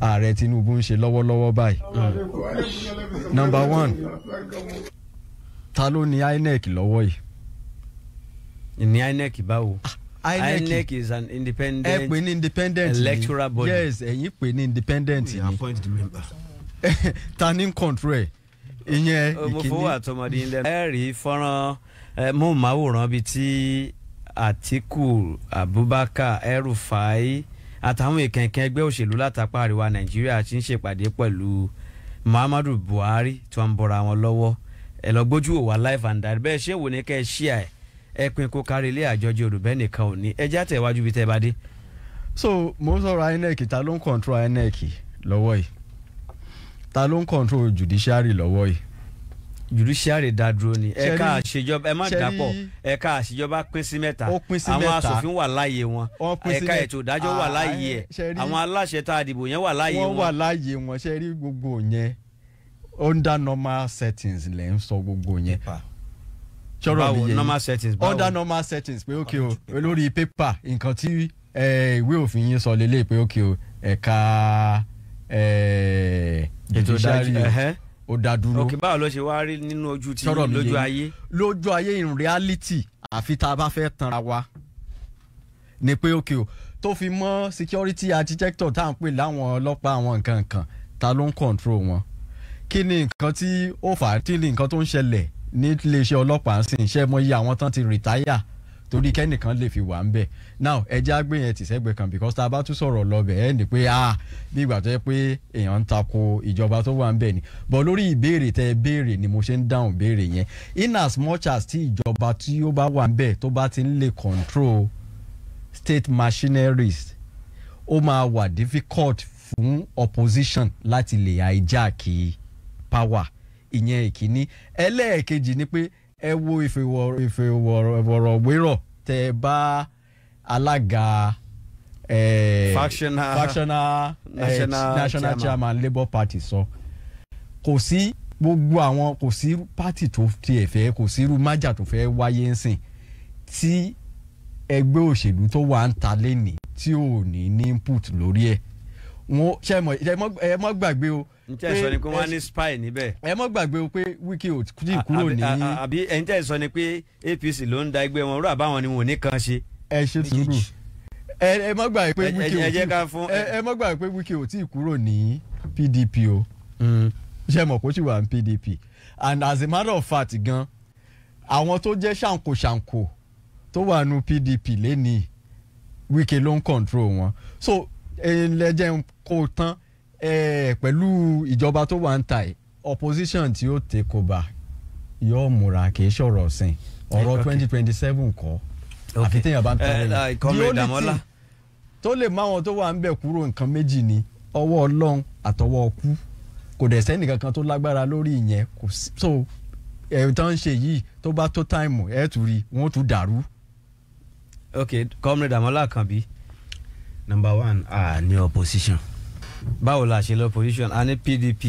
ààrẹ Tinubu ń ṣe lọ́wọ́lọ́wọ́ báyìí. Number one, ta ló ní INEC lọ́wọ́ yìí? Ní INEC báwo? INEC is an independent. ẹ pè ní independent electoral body. Yes, ẹ̀yin pè ní independent ni. appoint the member. Ta ní control ẹ̀? Ìyẹn ìkíní. mo fowó àtọmọdé ilẹ̀ ẹ rí fọ́nrán móhùnmáwòrán bíi ti Àtíkù Abubakar El-Rufai àtàwọn ìkẹ̀kẹ́ ẹgbẹ́ òṣèlú látàpá àríwá Nàìjíríà ti ń ṣèpàdé pẹ̀lú Muhammadu Buhari tí wọ́n ń bọ̀ra wọn lọ́wọ́ ẹ lọ gbójú wò wá live and direct bẹ́ẹ̀ ṣé wò ní kẹ́ ẹ ṣíà ẹ pin kó kárí ilé àjọjọ olùbẹ́ nìkan ò ní ẹ já tẹ̀ wájú bíi tẹ́ bá dé. So mo sọ̀rọ̀ INEC, ta ló ń control INEC lọ́wọ́ yìí? Ta ló ń control judiciary lọ́wọ́ yìí? Judiciary dá dúró ni ẹ̀ka àṣejọba ẹ má dàpọ̀ ẹ̀ka àṣejọba pín sí mẹ́ta àwọn aṣòfin wà láàyè wọn ẹ̀ka ètò ìdájọ́ wà láàyè ẹ̀ àwọn aláṣẹ tá a dìbò yẹn wà láàyè wọn. wọ́n wà láàyè wọn ṣe rí gbogbo yẹn under normal settings lẹ́ ń sọ gbogbo yẹn. Báwo normal settings báwo? Under normal settings pé ok o lórí paper nǹkan tí ìwé òfin yín sọ lélẹ̀ pé ok o ẹ̀ka judiciary ó dá dúró. òkè báwo ló ṣe wá rí nínú ojú tí lójú ayé. lójú ayé in reality àfi tá a bá fẹ́ tanra wa ni pé ok o tó fi mọ́ security architecture tá à ń pè láwọn ọlọ́pàá àwọn nǹkan kan ta ló ń control wọn. Kí ni nǹkan tí ó fà á tí ni nǹkan tó ń ṣẹlẹ̀ ní iléeṣẹ́ ọlọ́pàá ń sìn ṣe mọ iye àwọn tán ti retire torí kẹ́nìkan lè fi wà ń bẹ̀. Now ẹja gbé yẹn tì sẹ́gbẹ̀ẹ́ kan because tá a bá tún sọ̀rọ̀ lọ́bẹ̀ ẹ̀ ní pé bí ìgbà tó yẹ pé èèyàn ń tako ìjọba tó wà ń bẹ̀ ni. But lórí ìbéèrè tẹ́ ẹ béèrè ni mo ṣe ń dáhùn béèrè yẹn. In as much as tí ìjọba tí ó bá wà ń bẹ̀ tó bá ti ń lè control state machineries ó máa wà difficult fún opposition láti lè hijack power. Ìyẹn ìkíní. Ẹlẹ́ẹ̀kejì ni pé ẹ wo ìfọ̀rọ̀wérọ̀ tẹ́ bá alága factional national chairman Labour Party sọ kò sí gbogbo àwọn kò sí party tó tiẹ̀ fẹ́ kò sí irú májà tó fẹ́ wáyé ń sìn tí ẹgbẹ́ òṣèlú tó wà ń ta lẹ́nìí tí ò ní input lórí ẹ̀ wọ́n ṣe ẹ mọ́ gbàgbé o. n tẹ́ sọ ni pé wọ́n á ní spy níbẹ̀. ẹ mọ́ gbàgbé o pé Wike ò tí kúrò ní. àbí ẹ̀yin tẹ́ sọ ni pé APC ló ń da ẹgbẹ́ wọn rú àbáwọn ni wọn ò ní kan ṣe. ẹ ṣe sùúrù ẹ mọ́ gbàgbé pé Wike ò tí kúrò ní PDP o. ṣe mọ̀ kó sì wà ní PDP and as a matter of fact gan àwọn tó jẹ́ ṣàǹkóṣàǹkó tó wà ní PDP lẹ́nìí Wike ló ń control wọn so lẹ́jẹ̀ kó tán pẹ̀lú ìjọba tó wà ń ta opposition tí ó take over yóò múra kì í ṣọ̀rọ̀ sìn ọ̀rọ̀ 2027 kọ́ àfi téèyàn bá ń tẹ̀lé the only thing tó lè má wọn tó wà ń bẹ̀ kúrò nǹkan méjì ni ọwọ́ Ọlọ́run àtọwọ́ ọkú kò dẹ̀ sẹ́ni kankan tó lágbára lórí ìyẹn kò so tó ń ṣe yìí tó bá tó táìmù ẹ̀ tún rí wọ́n tún dàrú. ok Comrade Amola Akanbi. Number one ní opposition. Báwo la ṣe lọ opposition a ní PDP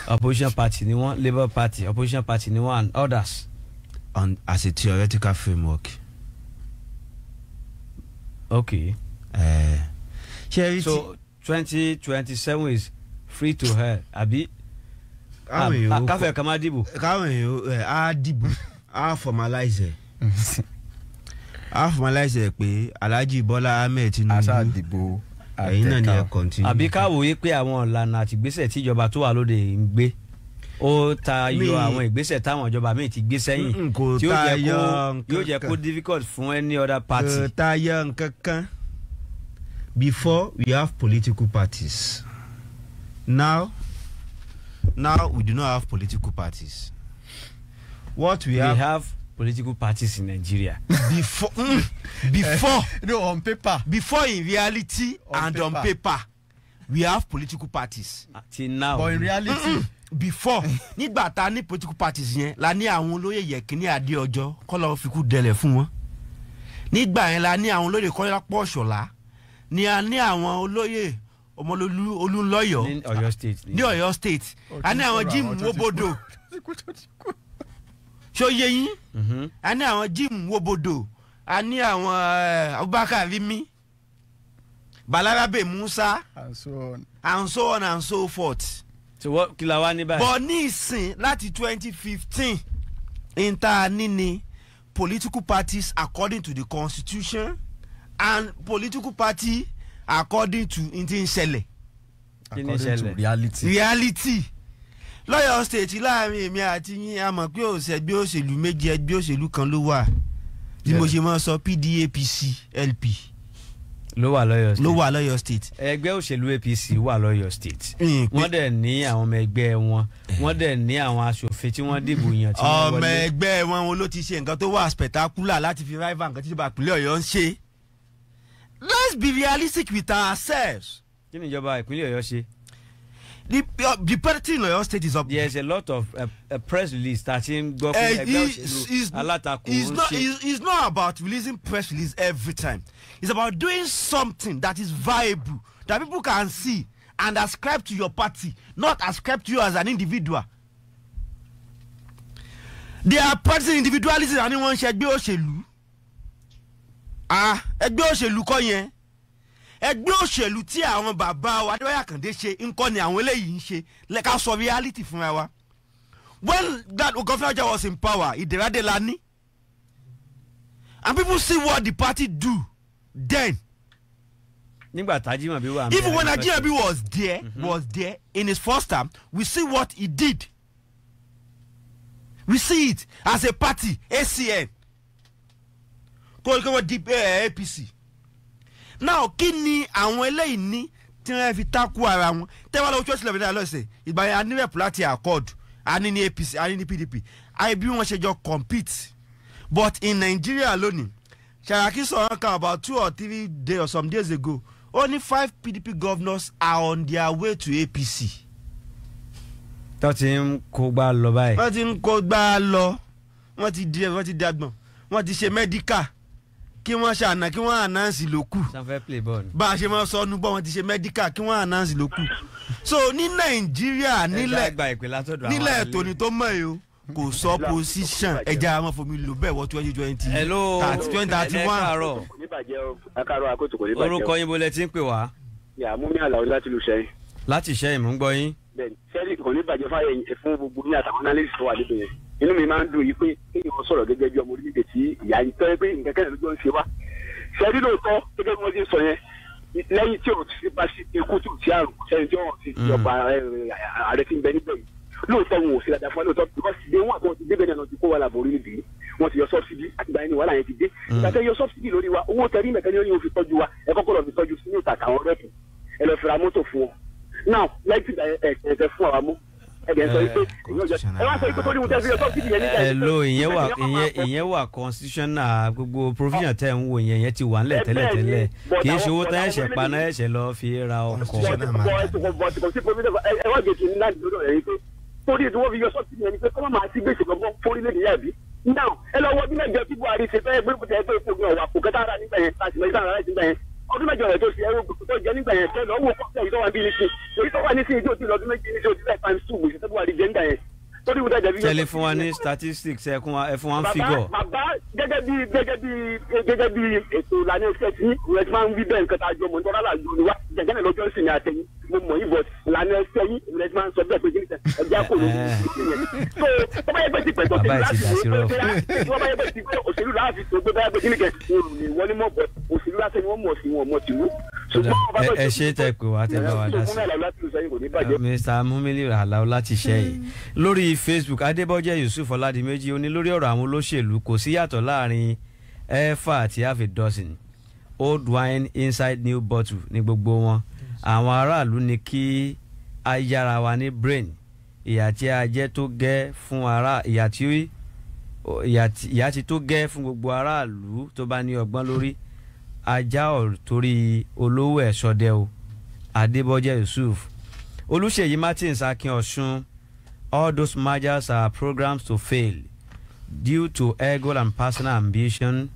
opposition party ni wọ́n Labour Party opposition party ni wọ́n and others. As a theoretical framework. Okay. So 2027 is free to hell àbí. káfẹ́ kan máa dìbò. káwọn èèyàn á dìbò á formalize pé Alhaji Bọ́lá Ahmed Tinubu àṣà dìbò ẹ̀yin náà ni ẹ continue. àbí káwòye pé àwọn ìlànà àti ìgbésẹ̀ tíjọba tó wà lóde ń gbé ó tayọ àwọn ìgbésẹ̀ táwọn ìjọba míì ti gbé sẹ́yìn tí yóò jẹ́ kó difficult fún any other party. kò tayọ nǹkan kan. Before we have political parties. Now we do not have political parties. What we have political parties in Nigeria. Before no, on paper. Before in reality on paper we have political parties. Till now. But in reality before nígbà tá ní political parties yẹn la ní àwọn olóyè Yẹ̀kínní Adéọjọ́ kọ́lọ́ fi kú dẹlẹ̀ fún wọn. Nígbà yẹn la ní àwọn olóyè Kọ́lápọ̀ Ṣọlá ni a ní àwọn olóyè Ọmọlólú Olúnlọ́yọ̀ ní Ọ̀yọ́ state. Ní Ọ̀yọ́ state a ní àwọn Jim Wobodo ṣó yé yín a ní àwọn Jim Wobodo a ní àwọn Abubakar Rimi Balarabe Musa, and so on. and so on and so forth. so what kí la wá ní báyìí. But ní ìsìn láti 2015 ni political parties according to the constitution and political party according to ìṣẹ̀lẹ̀. According to reality. Lọ́yọ̀ state láàrin èmi àti yín a mọ̀ pé ẹgbẹ́ òṣèlú méjì ẹgbẹ́ òṣèlú kan ló wà bí mo ṣe máa sọ PDAPC LP ló wà lọ́yọ̀ state. ẹgbẹ́ òṣèlú APC wà lọ́yọ̀ state. Mm, wọ́n dẹ̀ ní àwọn ọmọ ẹgbẹ́ wọn wọ́n dẹ̀ ní àwọn aṣòfin tí wọ́n dìbò yàn tí wọ́n wọlé. ọmọ ẹgbẹ́ wọn ló ti ṣe nǹkan tó wà spectacular láti fi rival nǹkan tí ìjọba ìpínlẹ̀ Ọ̀yọ́ ń ṣe. Let's be realistic with ourselves. kí ni ìjọba ìpínlẹ̀ Ọ̀yọ́ ṣe. The party in Oyo State is up. There's a lot of press release starting go It's not about releasing press release every time. It's about doing something that is viable, that people can see and ascribe to your party, not ascribe to you as an individual. They are practicing individualism and anyone ṣe ẹgbẹ́ òṣèlú. Ẹgbẹ́ òṣèlú kọ́ yẹn. Ẹgbẹ́ òṣèlú tí àwọn bàbá wa Adéwálé Àkàndé ṣe nǹkan ni àwọn eléyìí ń ṣe lẹ́ka sọ reality fúnra wa. When that Ogunfẹ́lẹ́jà was in power, Ìdẹ̀radé la ní. And people see what the party do then. nígbà Tájímọ̀bí wà. Even when Ajímọ̀bí was there in his first term, we see what he did. We see it as a party, ACN. Kó deep APC. Now kí ni àwọn eléyìí ní tí wọ́n fi takú ara wọn tẹ́wọ́n lọ́wọ́ church level náà lọ́sẹ̀ ìgbà yẹn anírẹ̀pù láti accord ani ní APC ani ní PDP àyè bí wọ́n ṣe jọ compete but in Nigeria lónìí Saraki sọ̀rọ̀ kan about 2 or 3 days or some days ago only 5 PDP governors are on their way to APC. tó ti ń kó gbá lọ báyìí. wọ́n ti ń kó gbá lọ wọ́n ti dàgbọ̀n wọ́n ti ṣe medical kí wọ́n ṣàna kí wọ́n announce ló kù. sanfẹ play ball. bá a ṣe máa sọ ọ́nú bọ́ wọn ti ṣe medical kí wọ́n announce ló kù. so ní Nàìjíríà nílẹ̀ tòní tó mọ̀ yìí o kò sọ position ẹja àwọn fomi lò bẹ́ẹ̀ wọ 2020. hello àti 2031. ẹ káàárọ̀ àkótó kò ní bàjẹ́ o. orúkọ yín bolẹ̀ tí ń pè wá. yà mú mi àlàó láti lu sẹ́yìn. láti Ìṣẹ́yìn mò ń gbọ́ yín. bẹ́ẹ̀ni sẹ́yìn kò ní bàjẹ́ fún gbogbo ní àtàwọn analysis tó wà níbẹ̀ yẹn inú mi máa ń dùn yìí pé kéèyàn sọ̀rọ̀ gẹ́gẹ́ bí ọmọ orílẹ̀-èdè tí ìyá yìí tọ́ pé nǹkan kẹ́rin lójú ń ṣe wá. sẹ́yìn lóòótọ́ gẹ́gẹ́ bí wọ́n ti sọ yẹn lẹ́yìn tí òun ti bá sí ikú tí ò sí àrùn sẹ́yìn tí wọ́n ti jọba ààrẹ ti ń bẹ níbẹ̀ yìí lóòótọ́ wọn ò sí dáadáa fún wa lóòótọ́ because dé wọn àti wọn ti débẹ̀ náà ti kó wa làbọ̀ orílẹ̀-èdè yìí wọ́n ti yọ subsidy àti ìgbà yẹn ni wàhálà yẹn ti dé ìgbà tẹ́ yọ subsidy lórí wa owó tẹ̀rí mẹ̀kẹ́ ni ó fi tọ́jú wa ẹ kọ́kọ́ lọ fi tọ́jú sínú ìtàkà àwọn rẹ́pù ẹ lọ fira mọ́tò fún wọn now lẹ́yìn tí ẹ fún àwa mú ẹgbẹ́ sọ pé ẹ wá sọ pé tó ní mo tẹ́ fi yọ subsidy yẹn nígbà yẹn. hello ìyẹn wà constitutional gbogbo provision tẹ́ ń wò yẹn ti wà ńlẹ̀ tẹ́lẹ̀ kì í ṣe owó tẹ́ ẹ̀ṣẹ̀ paná ẹ̀ṣẹ̀ lọ fi ra ọkọ̀. ẹ wá gbèsè ní láti lọ́dọ̀ rẹ̀ yìí pé torí tí wọ́n fi yọ subsidy yẹn ni pé kọ́mọ̀ máa sí gbèsè gbọ́ngàn fórílẹ̀-èdè yà bí. now ẹ lọ wọ bí mẹ́jọ tí Buhari ṣe fẹ́ gbé bùtẹ́ ẹgbẹ́ ìfowópamọ́ ọ̀wà kò kẹta ara nígbà yẹn láti mẹ́ta ara nígbà yẹn ọdún mẹ́jọ rẹ̀ tó ṣe ẹrú tó jẹ́ nígbà yẹn tẹ́lẹ̀ owó kọ́sẹ̀ yìí tó wà bí ní sí èyí tó wà ní sí ìjọ tí lọ́dún méjì ní sí òtí láì times 2 gbèsè tó Buhari jẹ́ nígbà yẹn torí wúdà jẹ̀bi. tẹ́lẹ̀ fún wa ní statistics ẹ fún wa ń figure. bàbá gẹ́gẹ́ bí ètò ìlànà ìṣẹ́ tí ìrẹsì máa ń wí bẹ́ẹ̀ nǹkan tá a jọ mọ̀ nítorí aláàjọ ni wá jẹ̀jẹ̀ náà lọ́jọ́ ìsìn ní àtẹ̀yìn mo mọ̀ yìí bọ̀ ìlànà ìṣẹ́ yìí ìrẹsì máa ń sọ bẹ́ẹ̀ pé jíjẹ ẹ̀jẹ̀ kò ló ń so tó bá yẹ pé ti pẹ̀tọ̀ sí láti wọ́n bá yẹ pé ti pé òṣèlú láàfi tó gbé báyà pé jíjẹ wọ́n ní mọ̀ bọ̀ òṣèlú láti ni wọ́n mọ̀ sí wọn mọ̀ tìlú. ẹ ṣe tẹ pé wàá tẹ bá wa dá sí Mr. Mumili Alao láti Ìṣẹ́yìn lórí Facebook Adébọ́jẹ́ Yusuf Ọládìméjì ó ní lórí ọ̀rọ̀ àwọn olóṣèlú kò sí yàtọ̀ láàrin ẹ̀fà àti half a dozen old wine inside new bottle ní gbogbo wọn àwọn aráàlú ní kí a yára wa ní brain ìyà tí a jẹ́ tó gẹ́ fún ìyà tí tó gẹ́ fún gbogbo aráàlú tó bá ní ọgbọ́n lórí ajá ọ̀ torí olówó ẹ̀ sọdẹ o Adébọ́jẹ́ Yusuf Olúṣèyí Martins Akin Ọ̀ṣun. All those mergers are programs to fail due to ego and personal ambition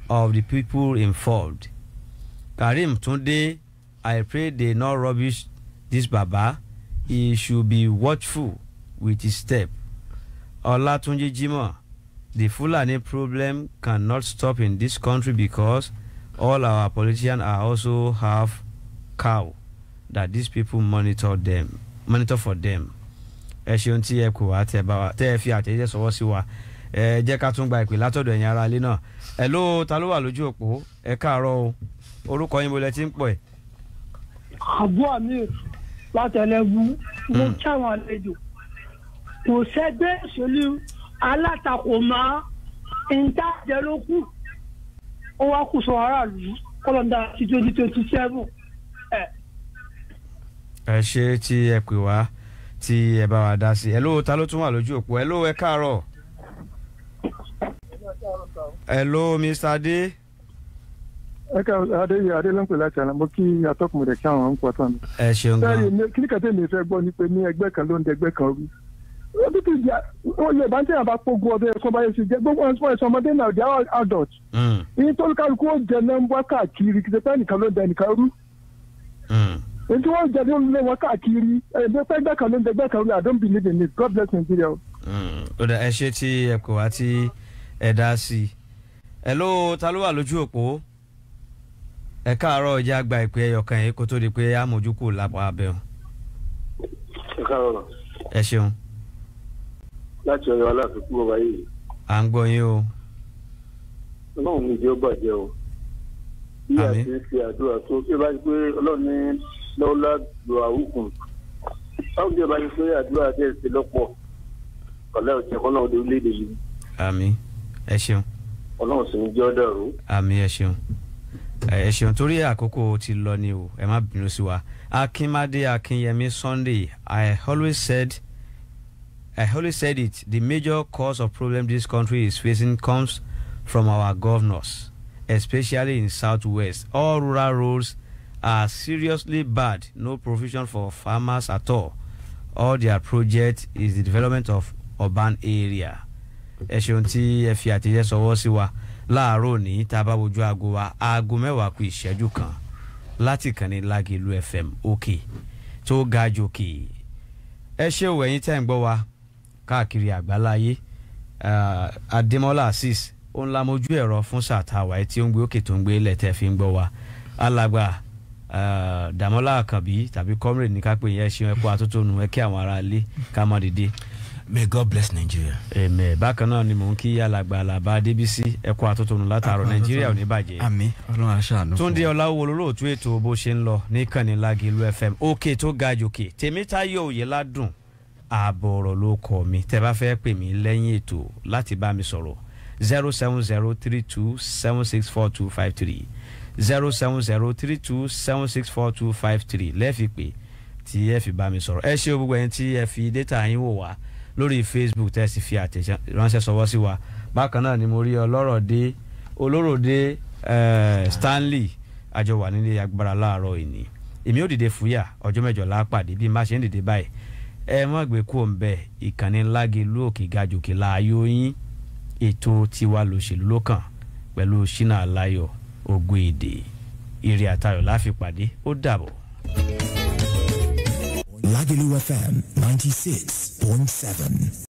of the people involved. Karim Tunde, I pray they not rubbish this Baba. He should be watchful with his step. Olatunji Jimoh, the Fulani problem cannot stop in this country because all our politicians are also have cow that these people monitor for them. ẹ ṣeun tí ẹ kò wá tẹ ẹ fi àtẹ̀jẹ́ sọwọ́ sí wa ẹ jẹ́ ká tún gba ìpè látọ̀dọ̀ ẹ̀yin ará ilé náà. hello, ta ló wà lójú òpó? ẹ káàárọ̀ o, orúkọ yín bo lẹ ti ń pọ̀ ẹ̀. Abu Amir láti Ẹlẹ́bú mo kí àwọn àlejò kò sẹ́gbẹ́ ìṣèlú alátakò máa ń tàjẹ́ ló kù ó wá kù sọ aráàlú kọ́lọ́dà ti 2027. ẹ ṣe tí ẹ pè wá tí ẹ bá wa dá sí. hello, ta ló tún wà lójú òpó? hello, ẹ káàárọ̀. hello, Mr. Ade. Adé ló ń pè láti àná mo kí atọ́kùnrin rẹ̀ kí àwọn ń pọ̀ tán mi. ẹ ṣeun gan. sẹ́yìn kí ni kàtẹ́ mi fẹ́ gbọ́ ni pé ní ẹgbẹ́ kan ló ń dẹgbẹ́ kan rú. ó ti ti jà wọ́n lè bá ń tẹ̀yàn bá pógun ọdẹ ẹ̀kọ́ báyé ṣe jẹ́ gbogbo ẹ̀sọ́ ọmọdé náà they are adult. ìyí tó kálukú ó jẹ náà wá káàkiri kìí ṣe pé ẹnìkan ló ń dẹ ẹnìkan rú. èyí tí wọ́n jẹ ní olùlé wọn káàkiri ẹgbẹ́ kan ló ń dẹgbẹ́ kan rú. I don't believe in it. God bless Nigeria. ẹ ṣe tí ẹ kò wá tí ẹ dá sí. hello, ta ló wà lójú òpó? ẹ káàárọ̀, ìjà àgbà ìpè ẹyọkan yìí kó tó di pé amójúkù lápá abẹ́ o. ẹ káàárọ̀. ẹ ṣeun. láti Ọ̀yọ́ aláàfin kúrò wáyé. à ń gbọ́ yín o. ọlọ́run ní ìdí ó bàjẹ́ o. bí a ti ń ṣe àdúrà tó ṣe bá pé ọlọ́run ní lọ́wọ́lá lo àwùkùn. báwo ni ẹ bá pé àdúrà tẹ̀ ṣe lọ́pọ̀ ọ̀lẹ́ òjẹ́ kọ́lọ́run dé orílẹ̀-èdè yìí. àmín, ẹ ṣeun. ọlọ́run sì ń jẹ́ ọ́ dàrú. àmín, ẹ ṣeun. ẹ ṣeun, torí àkókò ti lọ ni o, ẹ má bínú sí wa. Akínmádé Akínyẹmí Sunday, I always said it, the major cause of problem this country is facing comes from our governors, especially in Southwest. All rural roads are seriously bad, no provision for farmers at all. All their project is the development of urban area. ẹ ṣeun tí ẹ fi àtẹ̀jẹ́ sọwọ́ sí wa láàárọ̀ ní tá a bá wojú aago wa aago 10 kù ìṣẹ́jú kan láti kànnì Lágìlú FM òkè tó ga jòkè. ẹ ṣé o ẹ̀yin tẹ́ ń gbọ́ wa káàkiri àgbáláyé. Adémọ́lá Azeez òun la mojú ẹ̀rọ fún sàtàwá tí ó ń gbé òkè tó ń gbé ilẹ̀ tẹ́ fi ń gbọ́ wa. alàgbà Dàmọ́lá Àkànbí tàbí comrade ní ká pè yẹn ṣeun ẹ kú atótónu ẹ kí àwọn ará ilé ká mọ́ dìde. May God bless Nigeria. Amen. Bákan náà ni mò ń kí alàgbà Àlàbá Adébísí ẹ kú atótónu látàárọ̀ Nàìjíríà ò ní bàjẹ́. àmín, Ọlọ́run aṣàánú. Túndé Ọláwó olóòtú ètò bó ṣe ń lọ ní kànnì Lágìlú FM òkè tó ga jòkè. Tèmítáyọ̀ Oyèládùn ààbọ̀ ọ̀rọ̀ ló kọ mi. Tẹ́ bá fẹ́ pè mí lẹ́yìn ètò láti bá mi sọ̀rọ̀ 07032764253 07032764253 lẹ́ẹ̀fi pé tí ẹ fi bá mi sọ̀rọ̀. ẹ ṣé o gbogbo ẹ̀yin tí ẹ fi data yín wò wá lórí Facebook tẹ́ sì fi àtẹ̀ránṣẹ́ sọwọ́ sí wa. bákan náà ni mo rí olóròdé Stanley àjọ wà nílé agbára láàárọ̀ ìní. èmi ò dìde fúyà ọjọ́ mẹ́jọ lápàdé bí má ṣe ń dìde báyìí. ẹ má gbé kó ń bẹ ìkànnì Lágìlú òkè gàjòkè láàyò yín ètò tiwa lòṣèlú lókàn pẹ̀lú Ṣínà Aláyọ̀ Ògo Èdè. ire àtayọ̀ la fi pàdé ó dàbọ̀. Lágìlú FM 96.7.